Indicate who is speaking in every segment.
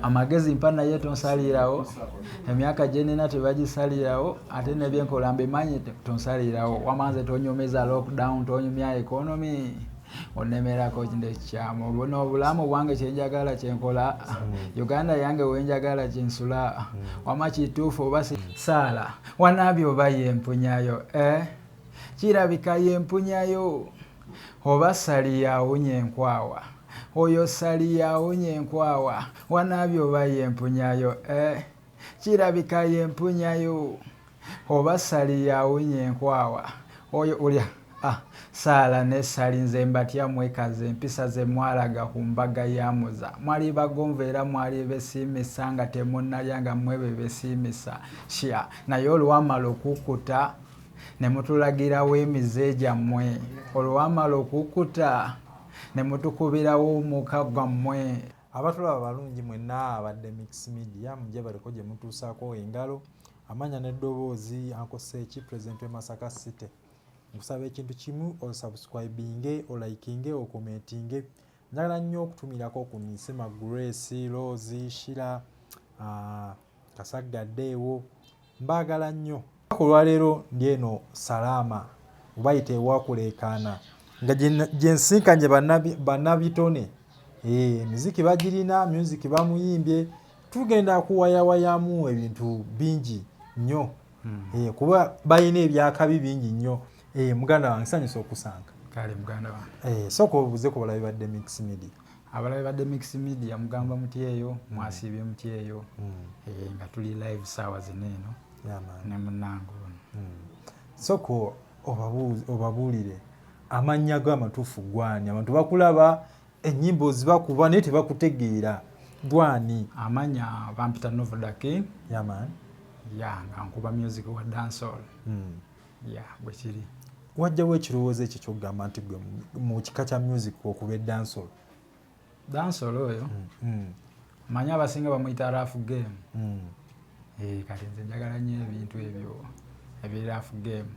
Speaker 1: amagezi mpa naye tonsalirawo, emyaka gye nina tebagisalirawo, ate nebyenkola mbimanyi tonsalirawo, wamanze tonyumeza lockdown, tonyumya economy, onemerako ndekyamu. Buno obulamu bwange kyenjagala kyenkola, Uganda yange wenjagala kyensula, wama kituufu oba saala wanabye oba yempunyayo, kirabika yempunyayo, oba sali yawunya enkwawa, oyo sali yawunya enkwawa, wanabye oba yempunyayo, kirabika yempunyayo, oba sali yawunya enkwawa, oyo ulya saala ne sali nze mbatya mwekaze empisa ze mwalaga ku mbaga ya muza, mwali bagomvu era mwali besiimisa nga temunnalya nga mwebe besiimisa sha, naye olwamala okukuta ne mutulagirawo emize gyammwe, olwamala okukuta ne mutukubirawo omuka gwammwe.
Speaker 2: Abatulaba balungi mwenna abadde Mix Media mujje baliko gye mutuusaako engalo, amanya n'eddoboozi Uncle Seeki President w'e Masaka City. Nkusaba ekintu kimu, osubscribinge, olaikinge, okomentinge. Njagala nnyo okutumirako ku Nisima Grace, Rose, Shira, Kasaggaddeewo. Mbaagala nnyo. Ku lwaleero ndi eno Salama, bayita ewakuleekaana, nga gye nsinkanye bannabitone. Muziki bagirina, music bamuyimbye, tugenda kuwayawayamu ebintu bingi nnyo. Kuba balina ebyakabi bingi nnyo. Muganda wange nsanyusa okusanga.
Speaker 1: Kale muganda wange.
Speaker 2: Sooka obuuze ku balabi badde Mix Media.
Speaker 1: Abalabi badde Mix Media mugamba muti eyo, mwasiibye muti eyo, nga tuli live saawa zino eno ne munnange ono.
Speaker 2: Sooka obabuulire amannya g'amatuufu gwani, abantu bakulaba ennyimba zibakuba naye tebakutegeera gwani?
Speaker 1: Amanya bampita Novoda King.
Speaker 2: Yaman.
Speaker 1: Nga nkuba music wa dancehall. Bwe kiri.
Speaker 2: Wajjawo ekirowoozo ekyo ky'okugamba nti gwe mu kika kya music okuba dancehall?
Speaker 1: Dancehall oyo manya abasinga bamuyita rough game. Kati nze njagala nnyo ebintu ebyo ebiri rough game.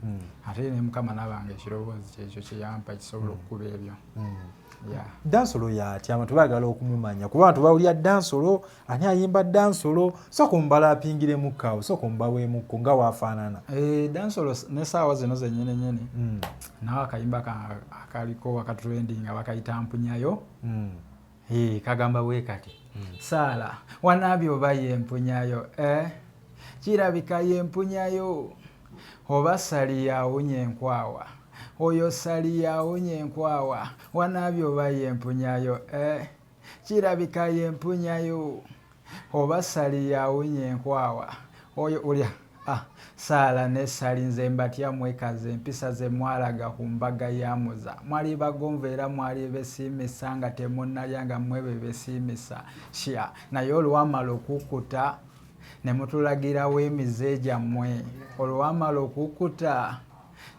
Speaker 1: Ate ne Mukama n'abange ekirowoozo kyekyo kye yampa kisobola okukuba ebyo.
Speaker 2: Dancehall yatya abantu baagala okumumanya kuba abantu bawulira dancehall, ani ayimba dancehall, sooka ombalapingiremu kaawo, sooka ombaweemukko nga waafaanana.
Speaker 1: Dancehall ne saawa zino zennyini nawe akayimba akaliko akatrending nga bakayita mpunyayo. Kagamba bwe kati, saala wanabye oba yempunyayo, kirabika yempunyayo, oba sali yawunya enkwawa, oyo sali yawunya enkwawa, wanabye oba yempunyayo, kirabika yempunyayo, oba sali yawunya enkwawa, oyo ulya saala ne sali nze mbatya mwekaze empisa ze mwalaga ku mbaga ya muza, mwali bagomvu era mwali besiimisa nga temunnalya nga mwebe besiimisa sha, naye olwamala okukuta ne mutulagirawo emize gyammwe, olwamala okukuta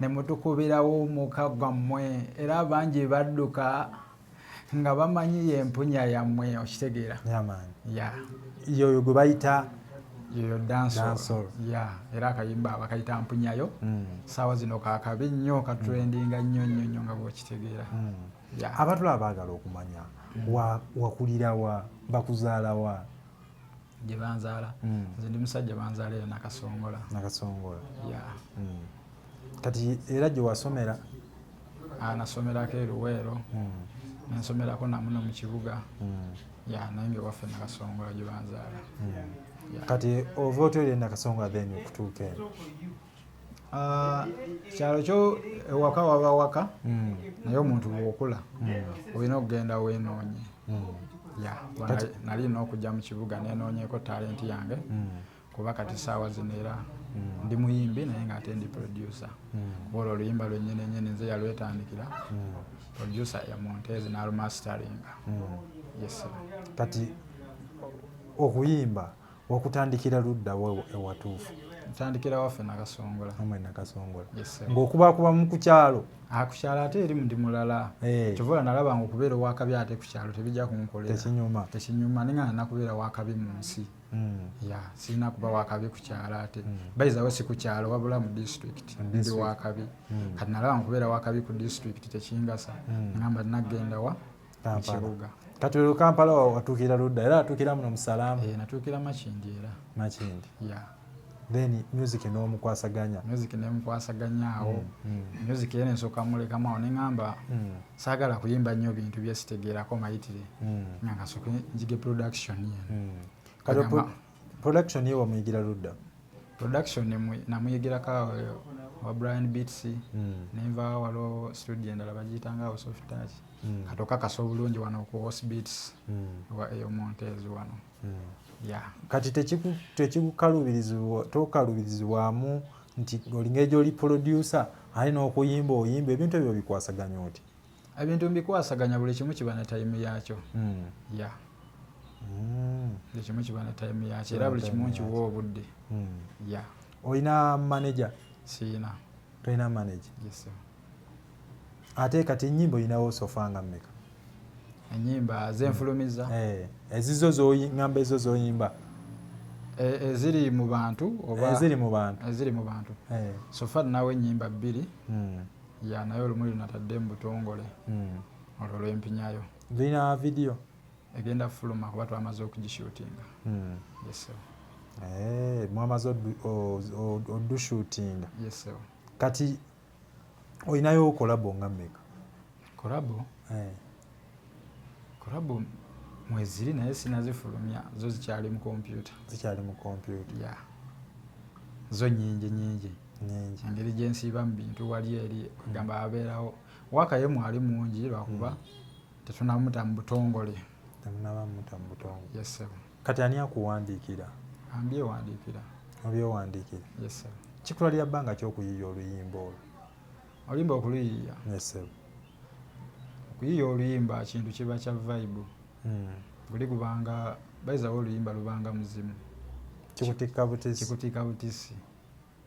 Speaker 1: ne mutukubirawo omuka gwammwe, era abangi badduka nga bamanyi yempunya yammwe, okitegeera.
Speaker 2: Yoyo gwe bayita
Speaker 1: yoyo dancehall. Era akayimba bakayita mpunyayo. Saawa zino kaakabi nnyo, katrendinga nnyo nga bw'okitegeera.
Speaker 2: Abatulaba baagala okumanya wakulira wa, bakuzaala wa?
Speaker 1: Gye banzaala nze ndi musajja banzaala eyo Nakasongola.
Speaker 2: Kati era gye wasomera?
Speaker 1: Nasomerako e Luweero, nensomerako namuno mu kibuga, naye ng'ewaffe Nakasongola gye banzaala.
Speaker 2: Kati ova otwere Nakasongola then okutuuka eno?
Speaker 1: Kyalo kyo ewaka waba waka, naye omuntu bw'okula olina okugenda weenoonye. Nali n'okujja mu kibuga nenoonyeeko talenti yange, kuba kati saawa zino era ndi muyimbi naye ng'ate ndi producer. Kuba olwo oluyimba lwennyini nze yalwetandikira, producer ya Montez n'alumasteringa.
Speaker 2: Kati okuyimba wakutandikira ludda ewatuufu?
Speaker 1: Ntandikira waffe Nakasongola.
Speaker 2: Ng'okubakubamu ku kyalo?
Speaker 1: Ku kyalo ate eri ndi mulala. Kyova nalaba nga okubeera owakabi ate ku kyalo tebijja kunkolera. Tekinyuma ninga nakubeera wakabi mu nsi. Sirina kuba wakabi ku kyalo ate. Bayizawo si ku kyalo wabula mu district ndi wakabi. Kati nalaba nga okubeera wakabi ku district tekingasa. Ngamba nagenda wa mu kibuga.
Speaker 2: kati olwo Kampala watuukira ludda era watuukira muno mu Salama
Speaker 1: natuukira Makindi era
Speaker 2: Makindi
Speaker 1: yeah.
Speaker 2: Then music n'omukwasaganya
Speaker 1: music nemukwasaganyaawo music yene nsooka mulekamu ne ngamba saagala kuyimba nnyo bintu byesitegeerako mayitire nga nkasooka njige production yene
Speaker 2: kati production ye wamuyigira ludda
Speaker 1: production namuyigirako wa Brian Beats nenva walo studio endala bagiyitanga House of Touch katoka kaso bulungi wano ku House Beats wa eyo Montez wano yeah.
Speaker 2: Kati tokalubirizibwamu nti olingejo oli producer alina okuyimba oyimba ebintu ebyo bikwasaganya oti
Speaker 1: ebintu mbikwasaganya buli kimu kiba ne time yakyo yeah. Buli kimu kiba ne time yakyo era buli kimu nkiwa obudde yeah.
Speaker 2: Olina manager?
Speaker 1: Siina.
Speaker 2: Toyina manager?
Speaker 1: Yes sir.
Speaker 2: Ate kati ennyimba olinawo osofanga mmeka?
Speaker 1: Ennyimba zenfulumiza
Speaker 2: ezizo ngamba ezo zoyimba
Speaker 1: eziri mu bantu oba
Speaker 2: eziri mu bantu
Speaker 1: sofa nawe ennyimba 2 ya nayo olumuli natadde mu butongole olwo lwempinyayo
Speaker 2: zirina video
Speaker 1: egenda fuluma kuba twamaze okugishootinga yes sir.
Speaker 2: Mwamaze odushootinga
Speaker 1: yes sir.
Speaker 2: Kati olinayo kolabo nga mmeka?
Speaker 1: Kolabo kolabo mweziri naye sinazifulumya zo zikyali mu computer yeah. Zo nyingi engeri gyensiiba mu bintu wali eri kugamba abeerawo wakaye mwali mungi lwakuba tetunamuta mu butongole yes sir.
Speaker 2: Kati ani akuwandiikira?
Speaker 1: Ambyewandiikira.
Speaker 2: Obyewandiikira?
Speaker 1: Yes sir.
Speaker 2: Kikutwalira bbanga ki okuyiiya oluyimba olwo?
Speaker 1: Oluyimba okuluyiiya?
Speaker 2: Yes sir.
Speaker 1: Okuyiiya oluyimba kintu kiba kya vibe buli kubanga bayizawo oluyimba lubanga muzimu kikutikka butisi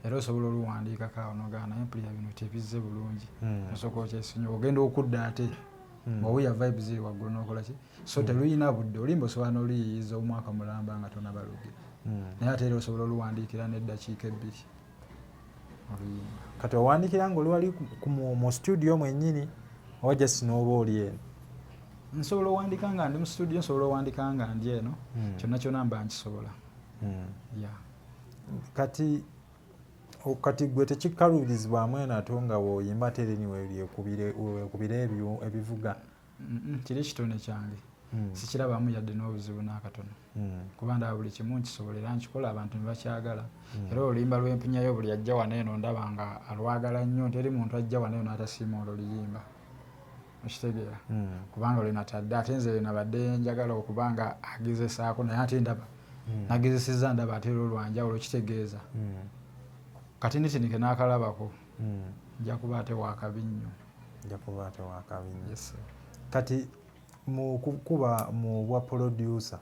Speaker 1: era osobola oluwandiikako awo nogaana empulira bino tebizze bulungi osooka okyesinyo ogenda okudda ate ng'owuya vibe ziri waggulu n'okola ki so teluyina budde oluyimba osobola n'oluyiyiza omwaka mulamba nga tonabalugira naye ate era osobola oluwandiikira n'eddakiika 2 oluyimba.
Speaker 2: Kati owandiikira nga oli wali mu studio mwennyini oba just n'oba oli eno?
Speaker 1: Nsobola owandiika nga ndi mu studio, nsobola owandiika nga ndi eno kyonna kyonna mba nkisobola yeah.
Speaker 2: Kati gwe tekikalubirizibwamu eno ate nga bw'oyimba ate eri weekubira ebivuga?
Speaker 1: Kiri kitone kyange sikirabamu yadde n'obuzibu n'akatono kuba ndaba buli kimu nkisobola era nkikola abantu ne bakyagala era oluyimba lw'empinyayo buli ajja wano eno ndaba nga alwagala nnyo teri muntu ajja wano eno atasiima olwo luyimba okitegeera kubanga olwo natadde ate nze nabadde njagala okubanga agezesaako naye ate ndaba nagezesezza ndaba ate olwo lwanjawulo kitegeeza kati nitindike n'akalabako nja kuba ate waakabi nnyo.
Speaker 2: Yes. Kati kuba mu bwa producer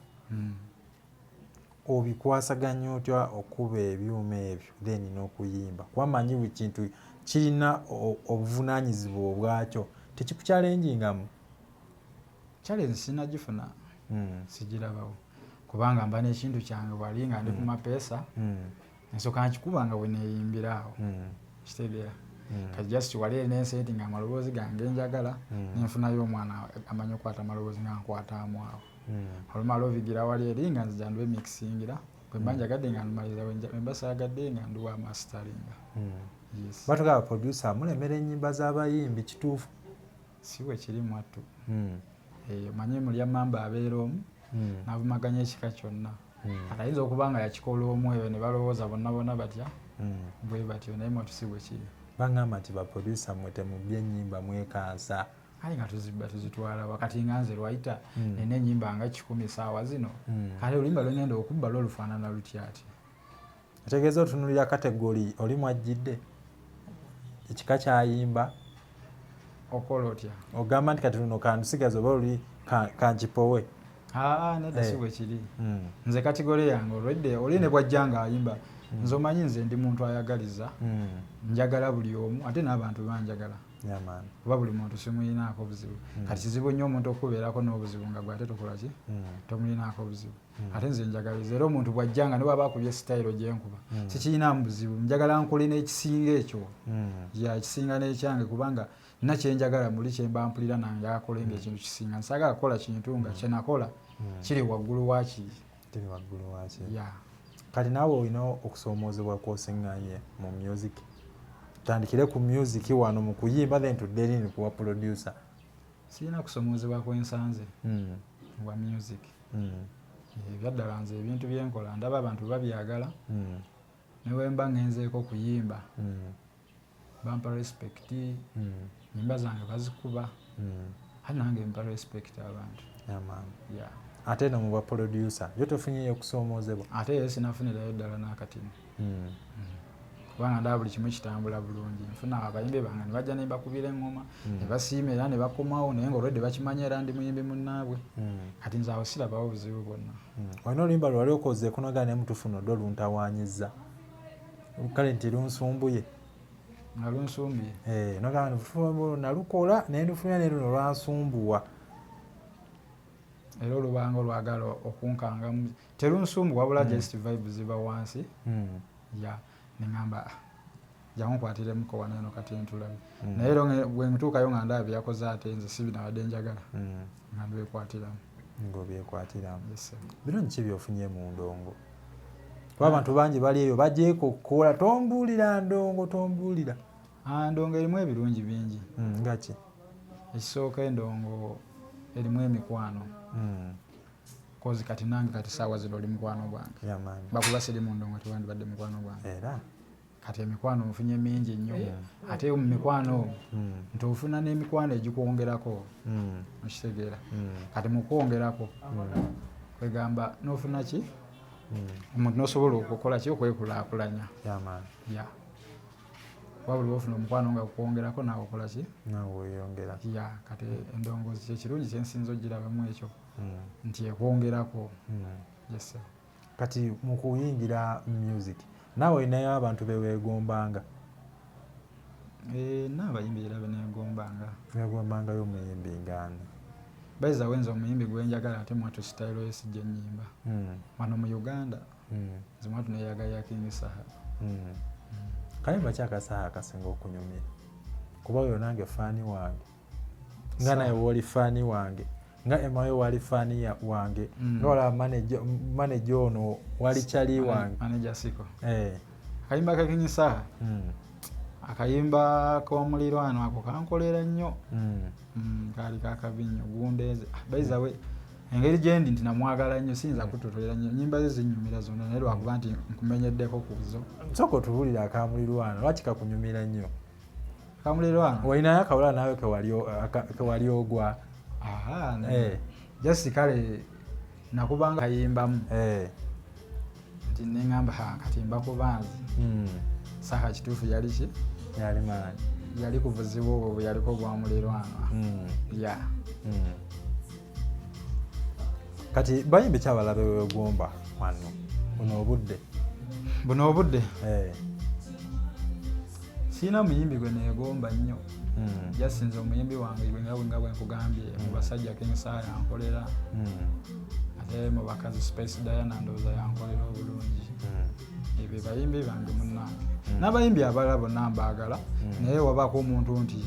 Speaker 2: obikwasaganya otya okuba ebyuma ebyo then n'okuyimba kuba manyi buli kintu kirina obuvunaanyizibwa obwakyo tekikukyalenjingamu?
Speaker 1: Challenge sinagifuna sigirabawo kubanga mba n'ekintu kyange wali nga ndi ku mapeesa nsooka nkikuba nga bwe neeyimbiraawo kitegeera kati just wali n'ensenti nga amaloboozi gange njagala nenfunayo omwana amanyi okukwata amaloboozi nga nkwataamu awo olumala ovigira wali eri nga nzija ndwe mixingira bwe mba njagadde nga ndumaliriza bwe mba saagadde nga nduwa masteringa.
Speaker 2: Batugaba producer mulemera ennyimba z'abayimbi kituufu?
Speaker 1: Si bwe kiri mwattu manyi mulya mamba abeera omu n'avumaganya ekika kyonna ayinza okuba nga yakikola omu eyo ne balowooza bonna batya bwe batyo naye mwattu si bwe kiri.
Speaker 2: Bangamba nti baproducer mwe temubya ennyimba mwekansa
Speaker 1: aye nga tuzibba tuzitwala wakati nga nze lwayita nina ennyimba nga 10 saawa zino kale oluyimba lwengenda okubba lwo lufaanana lutya ati
Speaker 2: otegeeza otunulira kategori oli mwajjidde ekika kyayimba
Speaker 1: okola otya
Speaker 2: ogamba nti kati luno kandusigaza oba oli kankipowe?
Speaker 1: Nedda si bwe kiri nze kategori yange olwedde oli ne bwajja nga ayimba nze omanyi nze ndi muntu ayagaliza njagala buli omu ate n'abantu banjagala kuba buli muntu simuyinaako buzibu kati kizibu nnyo omuntu okubeerako n'obuzibu nga gwe ate tokola ki tomulinaako buzibu ate nze njagaliza era omuntu bw'ajja nga ne bw'aba akubye sitayiro gyenkuba sikiyinaamu buzibu njagala nkole n'ekisinga ekyo ekisinga n'ekyange kubanga na kyenjagala muli kyemba mpulira nange akolenga ekintu kisinga nsagala kukola kintu nga kyenakola kiri waggulu wakiri
Speaker 2: kati naawe olina okusoomozebwa kwosiŋŋanye mu music tandikire ku music wano mu kuyimba then tudde lini kuwa producer
Speaker 1: sirina kusoomozebwa kwensanze wa music ebyaddala nze ebintu byenkola ndaba abantu babyagala newe mba ngenzeeko kuyimba bampa respect nyimba zange bazikuba ate nange mpa respect abantu
Speaker 2: ate no muba producer yo tofunyeyo okusoomozebwa
Speaker 1: ate ye sinafunirayo ddala n'akatini kubanga ndaba buli kimu kitambula bulungi nfuna abayimbi bange ne bajja ne bakubira eŋŋoma ne basiima era ne bakomawo naye ng'olwedde bakimanya era ndi muyimbi munnaabwe kati nze awo sirabawo buzibu bwonna
Speaker 2: olina oluyimba lwali okoze kunogana ne mutufuno ddo luntawaanyiza kale nti lunsumbuye
Speaker 1: nga lunsumbuye
Speaker 2: nogana nalukola naye lufunira ne luno lwansumbuwa
Speaker 1: era olubanga olwagala okunkanga terunsumbu wabula just vibe ziba wansi neŋŋamba jankunkwatiremuko waneno kati ntulabe naye ero bwe ntuukayo nga ndaba byakoze ate nze si binabadde njagala nga ndyekwatiramo bino nki byofunye mu ndongo kuba abantu bangi bali eyo bajeeko okukola tombuulira ndongo ndongo erimu ebirungi bingi
Speaker 2: ngaki
Speaker 1: ekisooka endongo erimu emikwano kozi kati nange kati saawa zino oli mukwano gwange bakuba siri mu ndongo tewandibadde mukwano gwange
Speaker 2: era
Speaker 1: kati emikwano nfunye mingi nnyo ate mu mikwano nti ofuna n'emikwano egikwongerako okitegeera kati mukwongerako kwegamba n'ofuna ki omuntu n'osobola okukola ki okwekulaakulanya wabuli ofuna omukwano nga kukwongerako naawe okola ki
Speaker 2: weyongera
Speaker 1: kati endongoozi kyekirungi kyensinza ogirabamu ekyo nti ekwongerako
Speaker 2: kati mu kuyingira music naawe olinayo abantu beweegombanga
Speaker 1: n'abayimbi era
Speaker 2: beneegombangayo omuyimbi ngani
Speaker 1: baiza wenza omuyimbi gwenjagala ate mwatu sitayiro yesijja ennyimba wano mu Uganda nze mwatu neyagalya King Saha
Speaker 2: kayimba ki akasaha akasinga okunyumira kuba oyo nange faani wange nga naye wooli faani wange nga emayo wali faani wange nolaba manager ono wali kyali wange
Speaker 1: manager Siko akayimba ka King Saha akayimba k'omulirwano ako kankolera nnyo kaali kakabinyo gundeeze baiza we engeri gyendi nti namwagala nnyo siyinza kututulira nnyo nyimba ze zinyumira zonna naye lwakuba nti nkumenyeddeko ku zo
Speaker 2: nsooka otubuulira akamulirwano lwaki kakunyumira nnyo
Speaker 1: akamulirwano
Speaker 2: walinayo akawula naawe kewali ogwa
Speaker 1: just kale nakubanga kayimbamu nti neŋŋamba katimba kubanzi Saha kituufu yali ki yali kuvuzibwa obwo bwe yaliko gwa mulirwano
Speaker 2: kati bayimbi kyabala bewegomba wano
Speaker 1: buno obudde siina muyimbi gwe neegomba nnyo jasinze omuyimbi wange nga bwe nkugambye mu basajja King Saha yankolera ate mu bakazi Space Diana ndowooza yankolera obulungi ebyo bayimbi bange munnange n'abayimbi abalala bonna mbaagala naye wabaako omuntu nti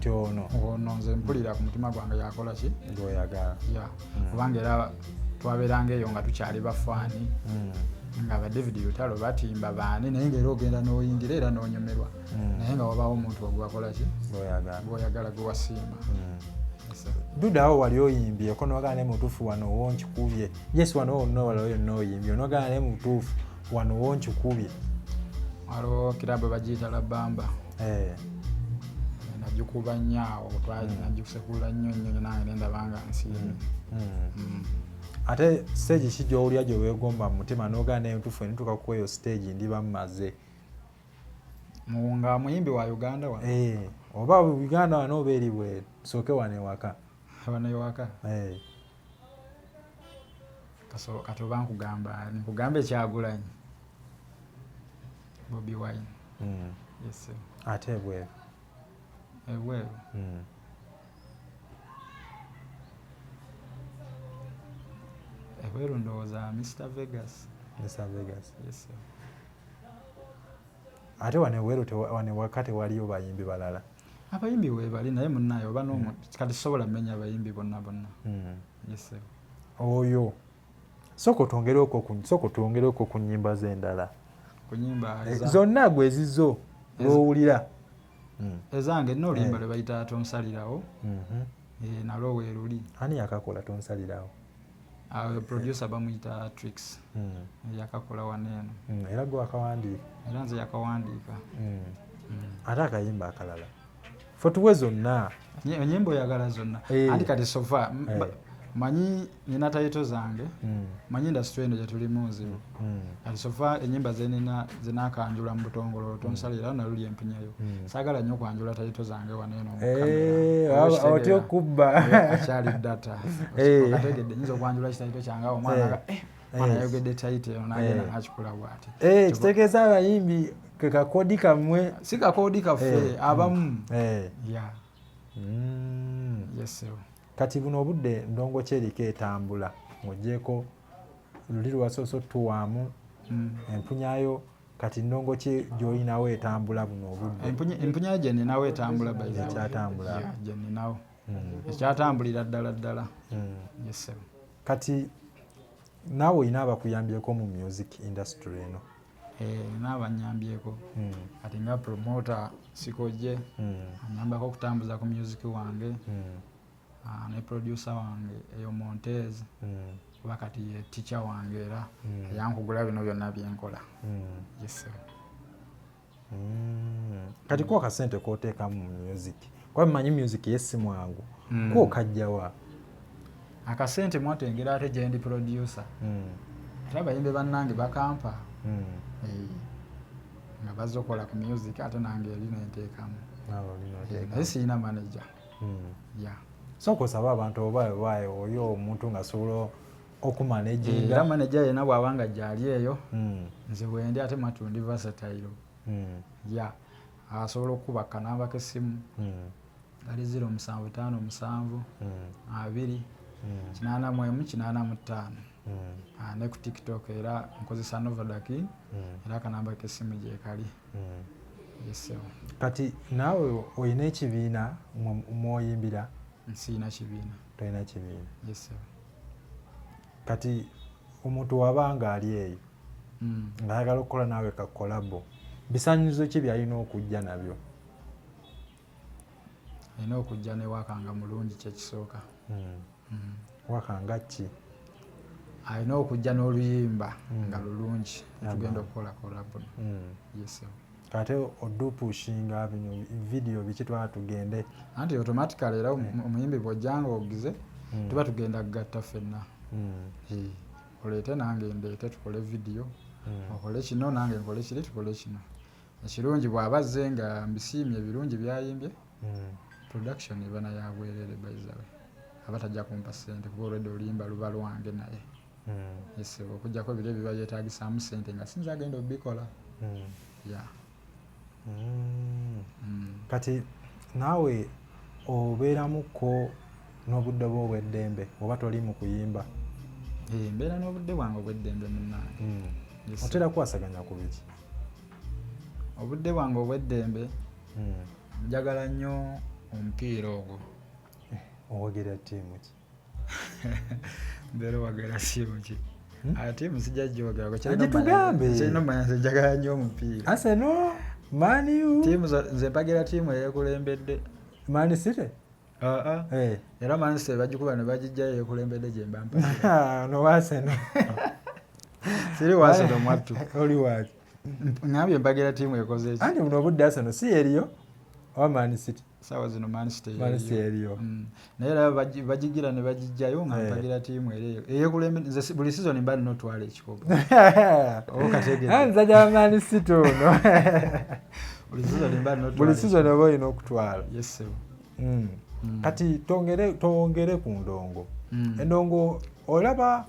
Speaker 1: ono nze mpulira ku mutima gwange yakola ki
Speaker 2: gwoyagala
Speaker 1: kubanga era twabeeranga eyo nga tukyali bafaani nga ba David Lutalo batimba baani naye ngaera ogenda n'oyingira era n'onyumirwa naye nga wabaawo omuntu ogwakola ki gwoyagala gwewasiima
Speaker 2: Duda awo wali oyimbyeko nogana ne mutuufu wano wonkikubye wano wonna waliwo yonna oyimbye nogana ne mutuufu wano wonkikubye
Speaker 1: waliwo kirabu bagiyita Labamba nagikuba nnyo awo nagikusekula nnyo nange nendabanga nsiimye
Speaker 2: ate stage ki gy'owulira gye weegomba mu mutima n'ogana ne mutuufu enituuka ku eyo stage ndiba mmaze
Speaker 1: nga muyimbi wa Uganda
Speaker 2: oba Uganda wano oba eri bweru sooke wano ewaka
Speaker 1: kati oba nkugamba Ekyagulanyi Bobi Wine
Speaker 2: ate ebweru
Speaker 1: ebweru ndowooza Mr Vegas
Speaker 2: ate wane weru wane wakati waliyo bayimbi balala
Speaker 1: abayimbi weebali naye munnaye oba kati sobola mmenya abayimbi bonna yes
Speaker 2: oyo soko twongereko ku nnyimba z'endala
Speaker 1: ku nnyimba
Speaker 2: zonna gwe ezizo lw'owulira
Speaker 1: ezange n'oluyimba lwe bayita tonsalirawo nalwo weeruli
Speaker 2: ani yakakola tonsalirawo
Speaker 1: producer bamuyita Trix yakakola waneeno
Speaker 2: era gwe wakawandiika
Speaker 1: era nze yakawandiika
Speaker 2: ate akayimba akalala fe tuwe zonna
Speaker 1: enyimba oyagala zonna anti kati sofa manyi nina tayito zange manyi industry eno gyetulimu nzibu kati sofa enyimba zenakanjula mu butongolo tonsalirawo naluli empinyayo saagala nnyo okwanjula tayito zange waneeno
Speaker 2: otya okubba
Speaker 1: akyali data okategedde nyinza okwanjula kitayito kyange awo omwana ayogedde tayito eno nagenda nakikola bw'ati
Speaker 2: kitegeeza abayimbi ke kakoodi kammwe
Speaker 1: si kakoodi kaffe abamu yesewo
Speaker 2: kati buno obudde ndongo kyeriko etambula ng'oggyeko luli lwasoose tuwaamu empunyayo kati ndongo ki gy'olinawo etambula buno obudde
Speaker 1: empunyayo gye ninawo etambula
Speaker 2: ekyatambula
Speaker 1: gye ninawo ekyatambulira ddala yesewo
Speaker 2: kati naawe olina abakuyambyeko mu music industry eno
Speaker 1: naabanyambyeko kati nga promoter Sikojje anyambako okutambuza ku music wange ne producer wange eyo Montez kuba kati ye teacher wange era yankugula bino byonna byenkola
Speaker 2: kati ko akasente kooteekamu mu music kuba mmanyi music yesi mwangu ko okajjawa
Speaker 1: akasente mwatengera ate gye ndi producer ate abayimbi bannange bakampa nga bazze okukola ku music ate nange eri nenteekamu naye sirina manager
Speaker 2: sooka osaba abantu oba oyo omuntu ng'asobola okumaneginga
Speaker 1: era manager yenna bw'abanga gyali eyo nze bwendi ate matundi versatile asobola okukuba akanamba k'essimu ali 0757 2 81 ne ku TikTok era nkozesa Novadakin era akanamba k'essimu gye kali yesewo
Speaker 2: kati naawe olina ekibiina mwoyimbira
Speaker 1: nsiina kibiina
Speaker 2: tolina kibiina
Speaker 1: yesewo
Speaker 2: kati omuntu wabanga ali eyo ng'ayagala okukola naawe ka kolabo bisaanyizo ki byalina okujja nabyo
Speaker 1: alina okujja ne wakanga mulungi kyekisooka
Speaker 2: wakanga ki
Speaker 1: alina okujja n'oluyimba nga lulungi tugenda okukola kolabo yesewo
Speaker 2: kate odupushinga bino video biki twala tugende
Speaker 1: anti automatically era omuyimbi bw'ojjanga ogize tuba tugenda kugatta ffenna oleete nange ndeete tukole video okole kino nange nkole kiri tukole kino ekirungi bw'abazze nga mbisiimye ebirungi byayimbye production eba nayo abwerere baizawe aba tajja kumpa ssente kuba olwedde oluyimba luba lwange naye yesewo okujjako biri ebiba byetaagisaamu ssente nga sinza agenda obikola
Speaker 2: kati naawe obeeramuko n'obudde bwo obw'eddembe oba toli mu kuyimba
Speaker 1: mbeera n'obudde bwange obw'eddembe munnange
Speaker 2: otera kukwasaganya ku biki
Speaker 1: obudde bwange obw'eddembe njagala nnyo omupiira ogwo
Speaker 2: owagira ttiimu ki
Speaker 1: mbeera owagala ttiimu ki ttiimu sijja gyogerako
Speaker 2: kirina
Speaker 1: omanya nze njagala nnyo omupiira
Speaker 2: Arsenal Man U
Speaker 1: ttiimu nze mpagira ttiimu eyeekulembedde
Speaker 2: Man City
Speaker 1: era Man City bagikuba ne bagijjayo eyeekulembedde gye mba mpagira
Speaker 2: no Arsenal
Speaker 1: siri wa Arsenal mwattu
Speaker 2: oli waki
Speaker 1: ngambye mpagira ttiimu ekoze eki
Speaker 2: anti buno obudde Arsenal si eriyo oba Man City
Speaker 1: sawa zino Man City
Speaker 2: eriyo
Speaker 1: naye era bagigira ne bagijjayo nga mpagira ttiimu eyeekulembedde nze buli season mba nina otwala ekikopo
Speaker 2: nzajja Man City ono
Speaker 1: buli
Speaker 2: season oba olina okutwala
Speaker 1: yesewo
Speaker 2: kati twongere ku ndongo endongo olaba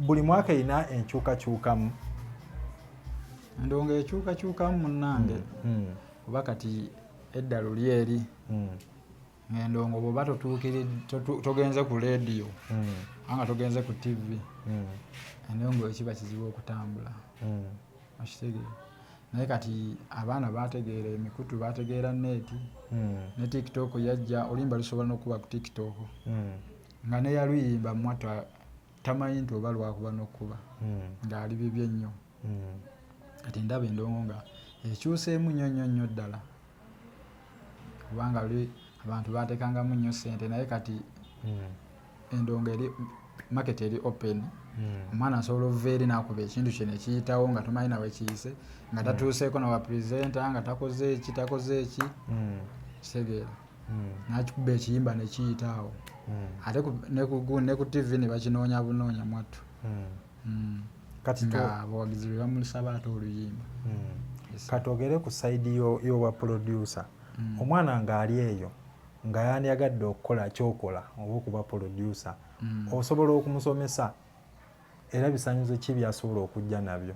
Speaker 2: buli mwaka erina enkyukakyukamu
Speaker 1: endongo ekyukakyukamu munnange oba kati edda luli eri endongo bw'oba togenze ku leediyo anga togenze ku TV endongo ekiba kizibu okutambula okitegeera naye kati abaana bategeera emikutu bategeera neeti ne TikTok yajja oluyimba lusobola n'okuba ku TikTok nga ne yaluyimba mwattu tamanyi nti oba lwakuba n'okkuba ng'ali bibi ennyo kati ndaba endongo nga ekyuseemu nnyo ddala kubanga abantu baatekangamu nnyo ssente naye kati endongo eri market eri open omwana asobola okuva eri n'akuba ekintu kye ne kiyitawo nga tomanyi nawe kiyise nga tatuuseeko na bapurezenta nga takoze eki kitegeera n'akikuba ekiyimba ne kiyitaawo ate ne ku TV ne bakinoonya bunoonya mwattu nga abawagizi be bamulisaba ate oluyimba
Speaker 2: katogere ku sayidi y'obwa producer omwana ng'ali eyo nga yandiyagadde okukola kyokola oba okuba producer osobola okumusomesa era bisaanyizo ki byasobola okujja nabyo?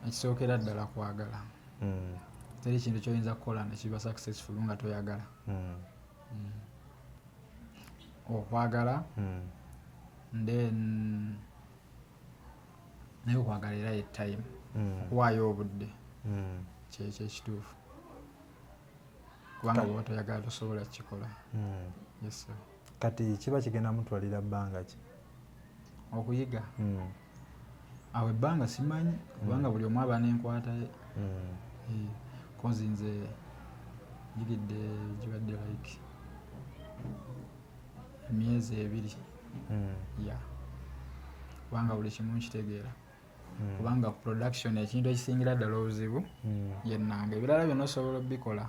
Speaker 1: Ekisookera ddala kwagala. Teri kintu ky'oyinza kukola ne kiba successful nga toyagala. Okwagala then naye okwagala era ye time okuwaayo obudde kyekyo ekituufu kubanga bw'oba toyagala tosobola kukikola. Yes sir.
Speaker 2: Kati kiba kigenda mutwalira bbanga ki
Speaker 1: okuyiga? Awo ebbanga simanyi kubanga buli omu aba n'enkwata ye. Kozi nze njigidde gibadde like emyezi 2 kubanga buli kimu nkitegeera kubanga production ekintu ekisingira ddala obuzibu yennanga ebirala byonna osobola obikola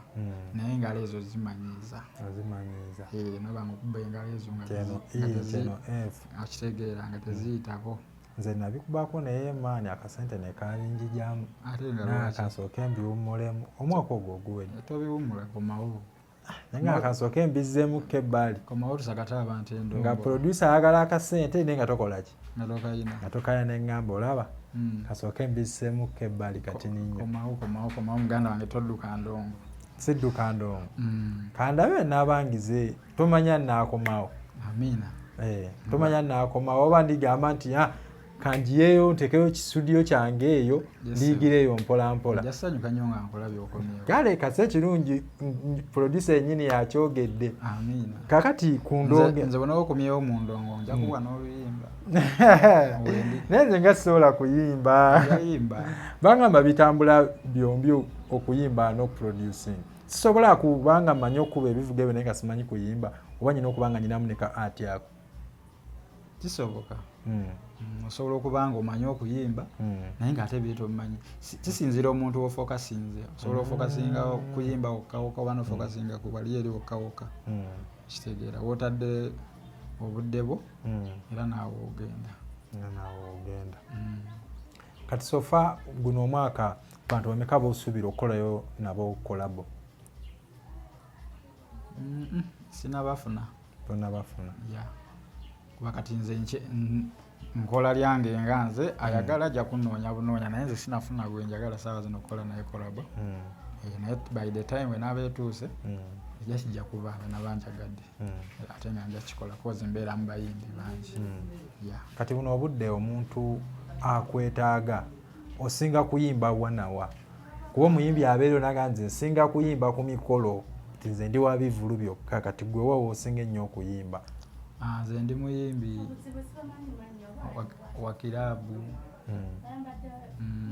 Speaker 1: naye engalo ezo zimanyiiza nobanga okuba engalo ezo akitegeera nga teziyitako.
Speaker 2: Nze nabikubako naye maani akasente ne kabinjijjamu nakasooke mbiwummulemu omwaka ogwo oguwedde.
Speaker 1: Tobiwummula komawo
Speaker 2: naye nga akasooke mbizzeemukko ebbali
Speaker 1: komawo tusakate abantu endongo
Speaker 2: nga producer ayagala akasente naye nga tokola ki
Speaker 1: nga
Speaker 2: tokayina neŋŋamba olaba kasooke mbizzeemukko ebbali kati ninyo.
Speaker 1: Komawo muganda wange todduka ndongo.
Speaker 2: Sidduka ndongo kandabe naabangize tomanya naakomawo.
Speaker 1: Amiina.
Speaker 2: Tomanya naakomawo oba ndigamba nti kanjiyeyo ntekeyo kisudiyo kyange eyo ndiyigireyo mpola mpola.
Speaker 1: Jasanyuka nnyo nga nkola by'okomyewo.
Speaker 2: Kale kase ekirungi producer yennyini yakyogedde.
Speaker 1: Amiina.
Speaker 2: Kakati ku ndonge
Speaker 1: nze bw'onooba okomyewo mu ndongo nja kuba n'oluyimba.
Speaker 2: Naye nze nga sisobola kuyimba. Bangamba bitambula byombi okuyimba n'okuproducing. Sisobola kubanga mmanyi okuba ebivuga ebyo naye nga simanyi kuyimba oba nyina okuba nga nyinamu ne ka art yako.
Speaker 1: Kisoboka. Osobola okuba nga omanyi okuyimba naye ng'ate bye tobimanyi. Kisinzira omuntu w'ofokasinze. Osobola ofokasinga kuyimba wokkawokka oba n'ofokasinga ku bali eri wokkawokka. Kitegeera w'otadde obudde bwo era naawe ogenda.
Speaker 2: Kati sofa guno omwaka bantu bameka b'osuubira okukolayo nabo kolabo?
Speaker 1: Sinabafuna.
Speaker 2: Tonabafuna?
Speaker 1: Kuba kati nze nkola lyange nga nze ayagala ajja kunoonya bunoonya naye nze sinafuna gwe njagala saawa zino okukola naye kolabo. Naye by the time wenaaba etuuse ejja kijja kuba naba njagadde ate nga nja kikola kozi mbeeramu bayimbi bangi.
Speaker 2: Kati buno obudde omuntu akwetaaga osinga kuyimba wanawa kuba omuyimbi abeera onaga nze nsinga kuyimba ku mikolo nti nze ndi wa bivulu byokka kati gwe wawa osinga ennyo okuyimba?
Speaker 1: Nze ndi muyimbi wa kiraabu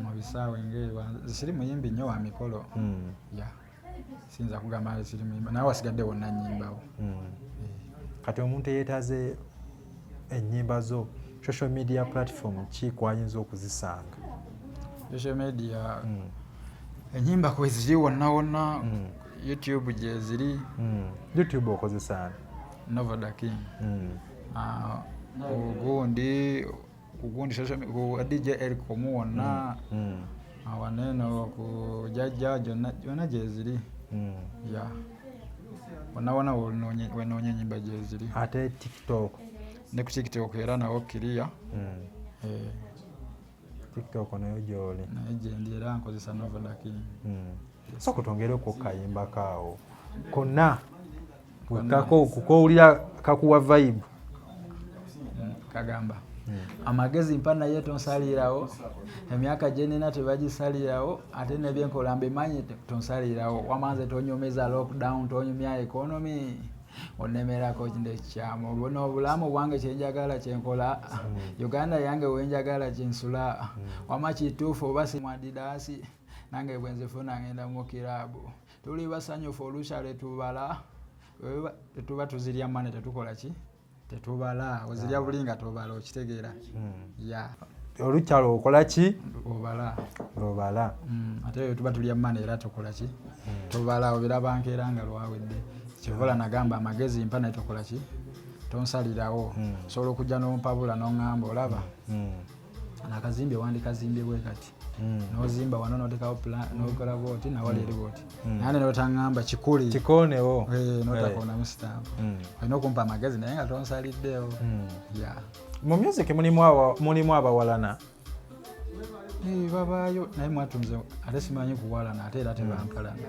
Speaker 1: mu bisaawe ng'ewa siri muyimbi nnyo wa mikolo. Siyinza kugamba nti siri muyimbi naye wasigadde wonna nnyimbawo.
Speaker 2: Kati omuntu eyeetaaze ennyimba zo social media platform ki kwayinza okuzisanga?
Speaker 1: Social media ennyimba kwe ziri wonna wonna. YouTube gye ziri.
Speaker 2: YouTube okozesa ani?
Speaker 1: Nova the King. Ugundi social media ku DJ Eric Omuwona. Awaneno ku Jajja jonna gye ziri. Wonna wenoonya ennyimba gye ziri.
Speaker 2: Ate TikTok?
Speaker 1: Ne ku TikTok era nawo kiriya.
Speaker 2: TikTok nayo gy'oli?
Speaker 1: Naye gye ndi era nkozesa Nova the King.
Speaker 2: So kutongereko kayimba kaawo konna wekako kukowulira kakuwa vibe?
Speaker 1: Kagamba. amagezi mpa naye tonsalirawo emyaka gye nina tebagisalirawo ate nebyenkola mbimanyi tonsalirawo wamanze tonyomeza lockdown tonyumya economy onemerako ndekyamu buno obulamu bwange kyenjagala kyenkola Uganda yange wenjagala kyensula wama kituufu oba simwadidasi nange bwenzifuna ngenda mu kirabu tuli basanyufu olusha letubala tetuba tuzirya mane tetukola ki tetubala ozirya bulinga tobala okitegeera ya
Speaker 2: olukyalo okola ki
Speaker 1: obala ate tuba tulya mane era tukola ki tobala obiraba nkeera nga lwawedde kivola nagamba amagezi mpa naye tokola ki tonsalirawo sobola okujja n'ompabula n'oŋŋamba olaba nakazimbe wandikazimbye bwe kati nozimba wano notekawo nokola bwoti nawali eri bwoti nane notaŋŋamba kikonewo notakona musitampu olina okumpa amagezi naye nga tonsaliddewo
Speaker 2: mu music mulimu abawalana
Speaker 1: babaayo naye mwatunze ate simanyi kuwalana ate era tebampalana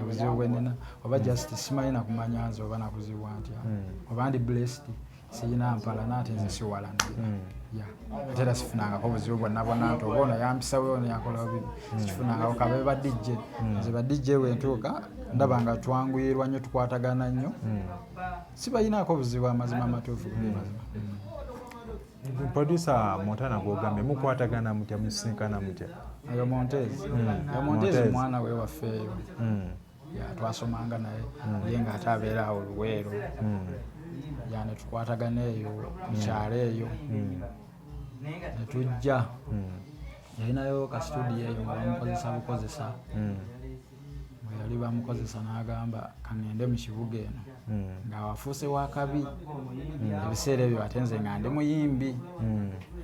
Speaker 1: obuzibu bwenina oba just simanyi nakumanya nze oba nakuzibwa ntya oba ndi blessed siyina mpalana ate nze siwalanira ate era sifunangako obuzibu bwonnabwonna nti oba ono yampisawo ono yakola bibi sikifunangako kabe ba DJ nze ba DJ bwentuuka ndaba nga twanguyirwa nnyo tukwatagana nnyo sibayinaako obuzibu amazima amatuufu mazima
Speaker 2: producer Montana gwogambye mukwatagana mutya musinkana mutya
Speaker 1: ayo Montezi mwana we waffeeyo twasomanga naye ye nga ate abeera awo Luweero ne tukwatagana eyo mukyalo eyo ne tujja yalinayo ka studio eyo nga bamukozesa bukozesa bwe yali bamukozesa n'agamba kaŋŋende mu kibuga eno ng'awafuuse wakabi ebiseera ebyo ate nze nga ndi muyimbi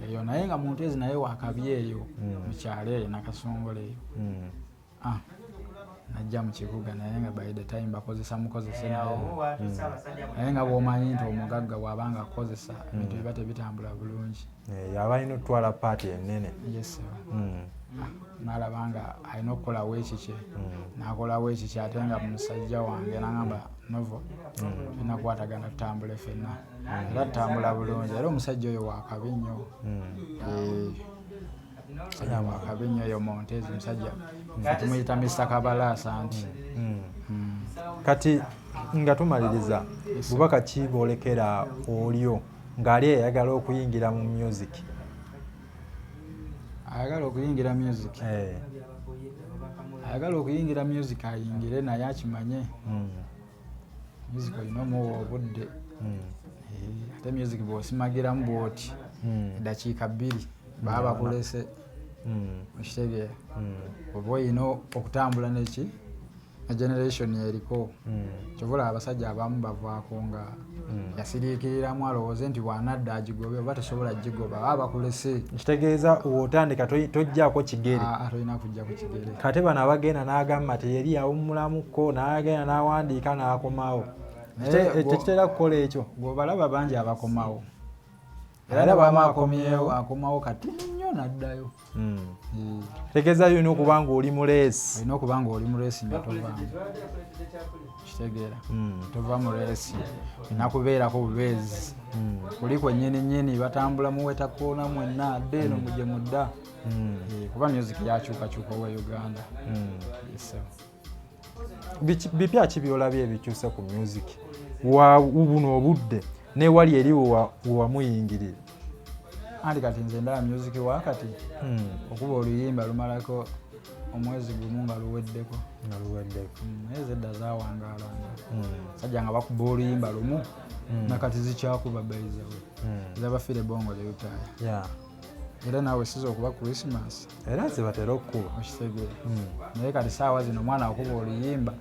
Speaker 1: eyo naye nga Montezi naye wakabi eyo mukyalo eyo Nakasongola eyo najja mu kibuga naye nga by the time bakozesa mukozese naye nga bw'omanyi nti omugagga bw'abanga akozesa ebintu biba tebitambula bulungi
Speaker 2: yaba alina otwala paati ennene
Speaker 1: n'alaba nga alina okukolawo ekikye n'akolawo ekikye ate nga musajja wange n'agamba Novo tulina kukwatagana tutambule ffenna era tutambula bulungi era omusajja oyo wakabi nnyo wakabi nnyo oyo Montezi musajja tumuyita Mr. Kabalaasa nti
Speaker 2: kati nga tumaliriza bubaka ki bwolekera olyo ng'ali ayagala okuyingira mu music
Speaker 1: ayagala okuyingira music ayingire naye akimanye music olina omuwa obudde ate music bw'osimagiramu bwoti eddakiika 2 baba bakulese okitegeera oba olina okutambula neki na generation eriko kyovula abasajja abamu bavaako nga yasiriikiriramu alowooze nti bw'anadda agigobe oba tesobola gigoba baba bakulese
Speaker 2: kitegeeza otandika tojjaako kigere
Speaker 1: tolina kujja ku kigere
Speaker 2: kate bano abagenda n'agamba nti yeri yawummulamuko n'agenda n'awandiika n'akomawo tekitera kukola ekyo
Speaker 1: bw'obalaba bangi abakomawo era bw'akomyewo akomawo kati nnyo n'addayo
Speaker 2: kitegeeza olina okuba nga oli mu leesi
Speaker 1: olina okuba nga oli mu leesi nga tovaamu kitegeera tova mu leesi olina kubeerako bubeezi kuli kwennyini batambula muweta koona mwenna adde eno mugye mudda kuba music yakyukakyuka owa Uganda
Speaker 2: bipya ki byolabye ebikyuse ku music buno obudde newali eri wewamuyingirira
Speaker 1: anti kati nze ndaba music wakati okuba oluyimba lumalako omwezi gumu nga luweddeko naye zedda zawangaalanga sajja nga bakuba oluyimba lumu nakati zikyakuba baizawe zabafiire bongo leyutaaya era naawe siza okuba Christmas
Speaker 2: era zibatera okukuba
Speaker 1: okitegeera naye kati saawa zino omwana akuba oluyimba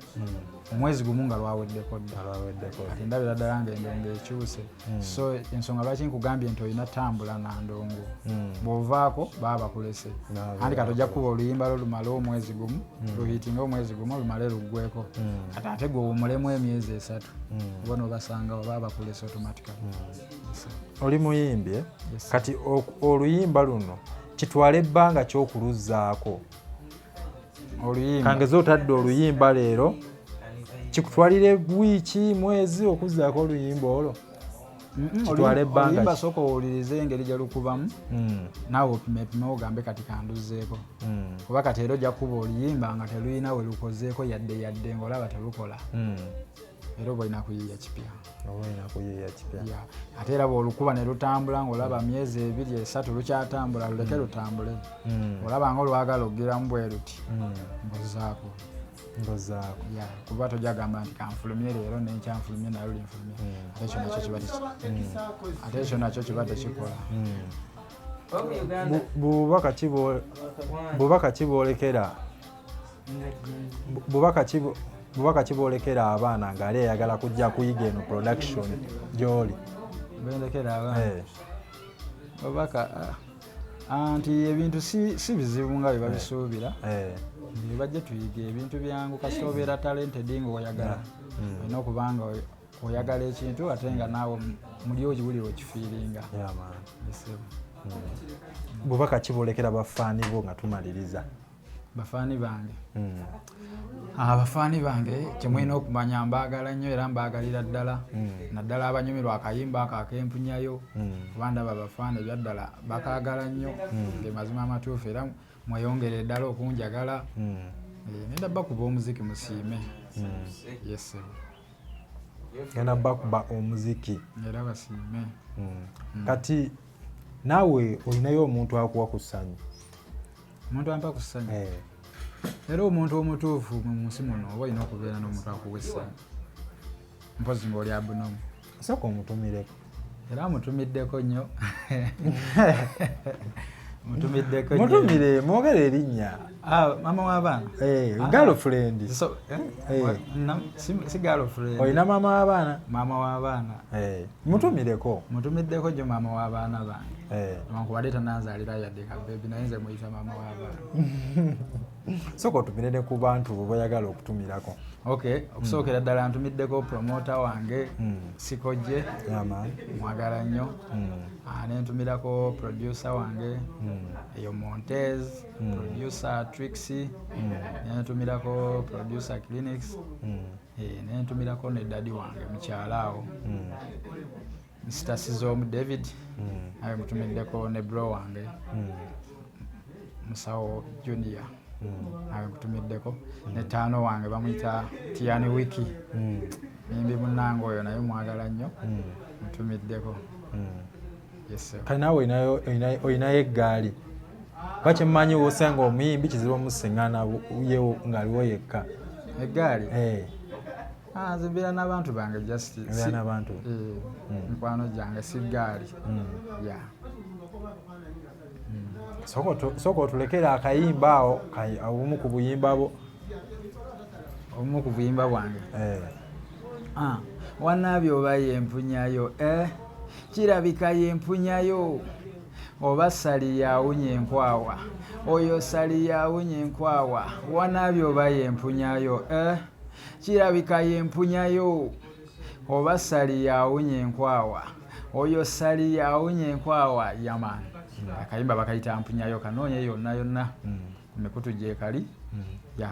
Speaker 1: omwezi gumu nga lwaweddeko dda kati ndabira ddala ng'endongo ekyuse so ensonga lwaki nkugambye nti olina tambula na ndongo bw'ovaako baba bakulese anti kati ojja kukuba oluyimba lwo lumale omwezi gumu luhiitinga omwezi gumu lumale luggweko kati ate gwe wumulemu emyezi 3 oba n'obasangawo baba bakulese automatically
Speaker 2: oli muyimbi kati oluyimba luno kitwala ebbanga ky'okuluzzaako
Speaker 1: oluyimba
Speaker 2: kangeze otadde oluyimba leero kikutwalire wiiki mwezi okuzzaako oluyimba olwo kitwala ebbanga
Speaker 1: oluyimba sooka owulirize engeri gye lukubamu naawe opimepime ogambe kati kanduzeeko kuba kati era ojja kuba oluyimba nga teluyina we lukozeeko yadde ng'olaba telukola era oba olina kuyiiya kipya ate era bw'olukuba ne lutambula ng'olaba myezi 2-3 lukyatambula luleke lutambule olaba nga olwagala okugiramu bwe luti mbozaako kuba tojagamba nti kanfulumye leero nenkyanfulumye nayo linfulumye ate ekyo nakyo kiba tekikola.
Speaker 2: bubaka kiboolekera abaana ng'ali eyagala kujja kuyiga eno production gy'oli?
Speaker 1: Bendekera abaana babaka anti ebintu si bizibu nga bye babisuubira bajje tuyiga ebintu byangu kasita obeera talented nga oyagala olina okubanga oyagala ekintu ate nga naawe muli okiwulira okifiiringa.
Speaker 2: Bubaka kiboolekera bafaani bo nga tumaliriza?
Speaker 1: Bafaani bange abafaani bange kyemulina okumanya mbaagala nnyo era mbaagalira ddala naddala abanyumirwa akayimba ako ak'empunyayo kuba ndaba abafaani ebyaddala bakaagala nnyo ngemazima amatuufu era mweyongere ddala okunjagala nenda bakuba omuziki musiime.
Speaker 2: genda bakuba omuziki
Speaker 1: era basiime.
Speaker 2: Kati naawe olinayo omuntu akuwa ku ssanyu?
Speaker 1: Omuntu ampa ku ssanyu? Era omuntu omutuufu mu nsi muno oba olina okubeera n'omuntu akuwa essanyu mpozi ng'oli abunomu.
Speaker 2: Sooka omutumireko.
Speaker 1: Era amutumiddeko nnyo.
Speaker 2: Mutumire mwogere erinnya.
Speaker 1: Mama w'abaana?
Speaker 2: Girlfriend.
Speaker 1: Si girlfriend.
Speaker 2: Olina maama w'abaana?
Speaker 1: Maama w'abaana.
Speaker 2: Mutumireko.
Speaker 1: Mutumiddeko nnyo maama w'abaana bange. Newankubadde tannanzaalira yadde kabeebi naye nze muyita maama w'abaana.
Speaker 2: Sooka otumire ne ku bantu bo boyagala okutumirako.
Speaker 1: Okusookera ddala ntumiddeko promota wange Sikojje mwagala nnyo. Nentumirako producer wange eyo Montez, producer Trixie, nentumirako producer Clinics, nentumirako ne daddy wange mukyala awo Mr. Sizom David, awe mutumiddeko ne bro wange Musawo Junior, awe mutumiddeko ne taano wange bamuyita Tiani Wiki, nimbi munnange oyo naye mwagala nnyo mutumiddeko.
Speaker 2: Kale naawe olinayo eggaali? Kuba kyemmanyi wosanga omuyimbi kizibu omusiŋŋaana yewo ng'aliwo yekka.
Speaker 1: Eggaali? Nze mbeera n'abantu bange just mikwano gyange si ggaali.
Speaker 2: Sooka otulekera akayimba awo obumu ku buyimba bwo.
Speaker 1: Obumu ku buyimba bwange? Wannaabye oba yempunyayo kirabika yempunyayo oba sali yawunya enkwawa oyo sali yawunya enkwawa wannaabye oba yempunyayo kirabika yempunyayo oba sali yawunya enkwawa oyo sali yawunya enkwawa. Yaman akayimba bakayita mpunyayo kanoonye yonna yonna ku mikutu gye kali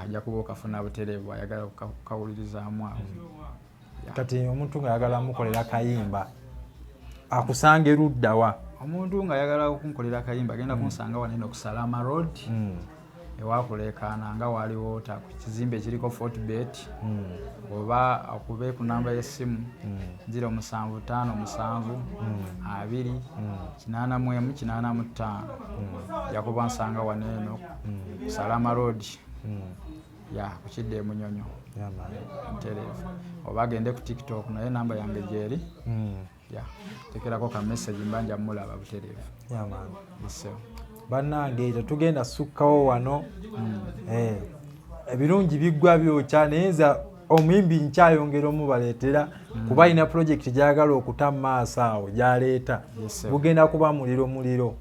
Speaker 1: ajja kuba okafuna butereevu ayagala okukawulirizaamu awo.
Speaker 2: Kati omuntu ng'ayagala mukolera kayimba akusange luddawa?
Speaker 1: Omuntu ng'ayagala okunkolera kayimba agenda kunsanga wanene ku Salama Road ewakuleekaana nga waliwo ku kizimbe ekiriko Fortbet oba okube ku namba y'essimu 0757208185 jakuba nsanga waneeno ku Salama Road ku Kidde Munyonyo ntereevu oba agende ku TikTok naye namba yange gyeri tekerako ka message mbanja mulaba butereevu.
Speaker 2: Bannange tetugenda sukkawo wano ebirungi biggwa byokya naye nza omuyimbi nkyayongera omubaleetera kuba alina project gyagala okuta mu maaso awo gyaleeta bugenda kuba muliro.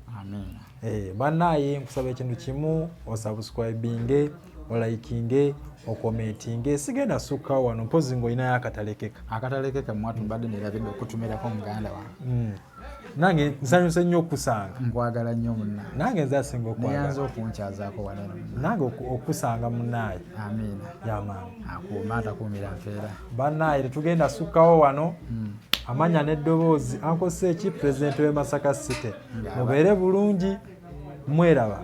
Speaker 2: Bannaaye nkusaba ekintu kimu osubscribinge olikinge okomentinge sigenda sukkawo wano mpozi ng'olinayo
Speaker 1: akatalekeka mwatu mbadde nerabidde okutumirako muganda wange.
Speaker 2: Nange nsanyuse nnyo okusanga.
Speaker 1: Nkwagala nnyo munnange.
Speaker 2: Nange nzasinga okwagala.
Speaker 1: Neyanza okunkyazaako wanene.
Speaker 2: Nange okusanga munnaaye.
Speaker 1: Amiina.
Speaker 2: Yamaani.
Speaker 1: Akuuma atakuumira mpeera.
Speaker 2: Bannaaye tetugenda sukkawo wano. amanya n'eddoboozi Uncle Seeki pulezidenti w'e Masaka City mubeere bulungi mweraba